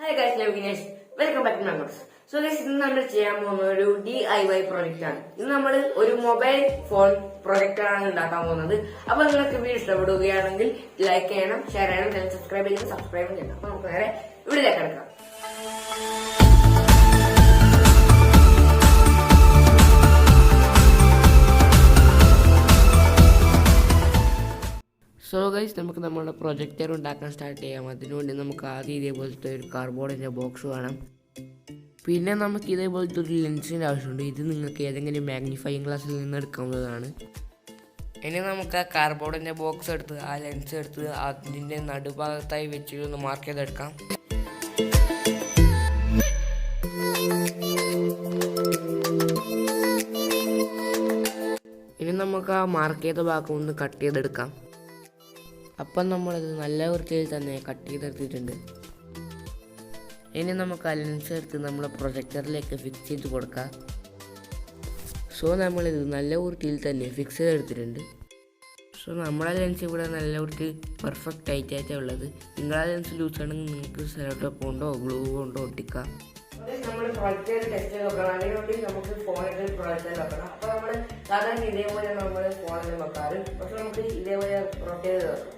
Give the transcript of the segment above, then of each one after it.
Hi guys, I'm Vinesh. Welcome back to my course. So guys, ഇന്ന് നമ്മൾ ചെയ്യാൻ പോകുന്ന ഒരു DIY പ്രൊജക്റ്റ് ആണ്. ഇന്ന് നമ്മൾ ഒരു മൊബൈൽ ഫോൺ പ്രൊജക്ടർ ആണ് ഉണ്ടാക്കാൻ പോകുന്നത്. അപ്പൊ നിങ്ങൾക്ക് വീഡിയോ ഇഷ്ടപ്പെടുകയാണെങ്കിൽ ലൈക്ക് ചെയ്യണം, ഷെയർ ചെയ്യണം, ചാനൽ സബ്സ്ക്രൈബ് ചെയ്യണം. അപ്പൊ നമുക്ക് നേരെ ഇവിടേക്ക് കിടക്കാം. സോ ഗൈസ്, നമുക്ക് നമ്മുടെ പ്രൊജക്ടർ ഉണ്ടാക്കാൻ സ്റ്റാർട്ട് ചെയ്യാം. അതിനുവേണ്ടി നമുക്ക് ആദ്യം ഇതേപോലത്തെ ഒരു കാർഡ്ബോർഡിൻ്റെ ബോക്സ് വേണം. പിന്നെ നമുക്ക് ഇതേപോലത്തെ ഒരു ലെൻസിൻ്റെ ആവശ്യമുണ്ട്. ഇത് നിങ്ങൾക്ക് ഏതെങ്കിലും മാഗ്നിഫൈയിങ് ഗ്ലാസ്സിൽ നിന്ന് എടുക്കാവുന്നതാണ്. ഇനി നമുക്ക് ആ കാർഡ്ബോർഡിൻ്റെ ബോക്സ് എടുത്ത് ആ ലെൻസ് എടുത്ത് അതിൻ്റെ നടുഭാഗത്തായി വെച്ച് ഒന്ന് മാർക്ക് ചെയ്തെടുക്കാം. ഇനി നമുക്ക് ആ മാർക്ക് ചെയ്ത ഭാഗം ഒന്ന് കട്ട് ചെയ്തെടുക്കാം. അപ്പം നമ്മളത് നല്ല വൃത്തിയിൽ തന്നെ കട്ട് ചെയ്തെടുത്തിട്ടുണ്ട്. ഇനി നമുക്ക് ആ ലെൻസ് എടുത്ത് നമ്മുടെ പ്രൊജക്ടറിലേക്ക് ഫിക്സ് ചെയ്ത് കൊടുക്കാം. സോ നമ്മളിത് നല്ല വൃത്തിയിൽ തന്നെ ഫിക്സ് ചെയ്തെടുത്തിട്ടുണ്ട്. സോ നമ്മുടെ ലെൻസ് ഇവിടെ നല്ല വൃത്തി പെർഫെക്റ്റ് ആയിട്ടാണ് ഉള്ളത്. നിങ്ങളെ ലെൻസ് ലൂസ് ആണെങ്കിൽ നിങ്ങൾക്ക് സെലോടേപ്പ് കൊണ്ടോ ഗ്ലൂ കൊണ്ടോ ഒട്ടിക്കാം. നമ്മൾ പ്രൊജക്ടർ ടെസ്റ്റ് വെക്കണം. അതിനുവേണ്ടി നമുക്ക് ഫോണിൽ പ്രൊജക്ടർ വെക്കണം. അപ്പോൾ നമ്മൾ സാധാരണ ഇതേപോലെ നമ്മൾ ഫോണിൽ വെക്കാറ്, പക്ഷെ നമുക്ക് ഇതേപോലെ പ്രൊജക്ടർ വെക്കണം.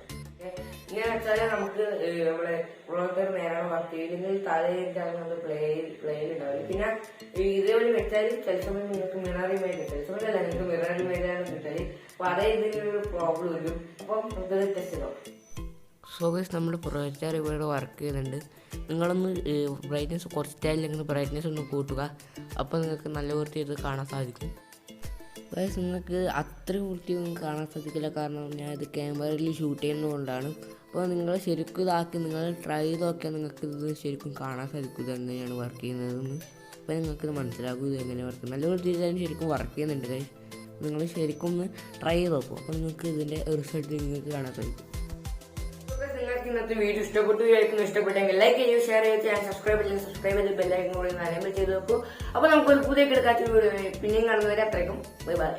ഇങ്ങനെ വെച്ചാൽ നമുക്ക് നമ്മുടെ പ്രൊജക്ടർ നേരാണ് വർക്ക് ചെയ്തില്ലെങ്കിൽ തലയിട്ടാൽ നമുക്ക് പ്ലേയിൽ ഉണ്ടാവില്ല. പിന്നെ ഇതേപോലെ വെച്ചാൽ ചില സമയം നിങ്ങൾക്ക് മിറർ ഇമേജ് കിട്ടും, ചില സമയമല്ല നിങ്ങൾക്ക് മിറർ ഇമേജാണ് കിട്ടല്. അപ്പൊ അതേ ഇതിനൊരു പ്രോബ്ലം വരും. അപ്പം നമുക്ക് ടെസ്റ്റ് ചെയ്യാം. സോ ഗൈസ്, നമ്മുടെ പ്രൊജക്ടർ ഇവിടെ വർക്ക് ചെയ്യുന്നുണ്ട്. നിങ്ങളൊന്ന് ബ്രൈറ്റ്നസ് കുറച്ചിട്ടില്ലെങ്കിൽ ബ്രൈറ്റ്നസ് ഒന്ന് കൂട്ടുക. അപ്പോൾ നിങ്ങൾക്ക് നല്ല വൃത്തിയായിട്ട് കാണാൻ സാധിക്കും. ഗൈസ്, നിങ്ങൾക്ക് അത്ര വൃത്തിയൊന്നും കാണാൻ സാധിക്കില്ല, കാരണം ഞാൻ ഇത് ക്യാമറയിൽ ഷൂട്ട് ചെയ്യുന്നതുകൊണ്ടാണ്. അപ്പോൾ നിങ്ങൾ ശരിക്കും ഇതാക്കി നിങ്ങൾ ട്രൈ ചെയ്ത് നോക്കിയാൽ നിങ്ങൾക്ക് ഇത് ശരിക്കും കാണാൻ സാധിക്കും ഇത് എങ്ങനെയാണ് വർക്ക് ചെയ്യുന്നതെന്ന്. അപ്പോൾ നിങ്ങൾക്കിത് മനസ്സിലാക്കും ഇത് എങ്ങനെ വർക്ക് ചെയ്യുന്നത്. നല്ല വൃത്തിയിൽ തന്നെ ശരിക്കും വർക്ക് ചെയ്യുന്നുണ്ട് ഗൈസ്. നിങ്ങൾ ശരിക്കും ഒന്ന് ട്രൈ ചെയ്ത് നോക്കും. അപ്പോൾ നിങ്ങൾക്ക് ഇതിൻ്റെ റിസൾട്ട് നിങ്ങൾക്ക് കാണാൻ സാധിക്കും. നിങ്ങൾക്ക് ഇന്നത്തെ വീഡിയോ ഇഷ്ടപ്പെട്ടെങ്കിൽ ലൈക്ക് ചെയ്യൂ, ഷെയർ ചെയ്ത് ചാനൽ സബ്സ്ക്രൈബ് ചെയ്ത് ബെല്ലൈക്കൻ കൂടി എനേബിൾ ചെയ്ത് വെക്കൂ. അപ്പോൾ നമുക്കൊരു പുതിയ കിടക്കാത്ത വീഡിയോ പിന്നെയും കാണുന്നവരെ അത്രയ്ക്കും ബൈ ബൈ.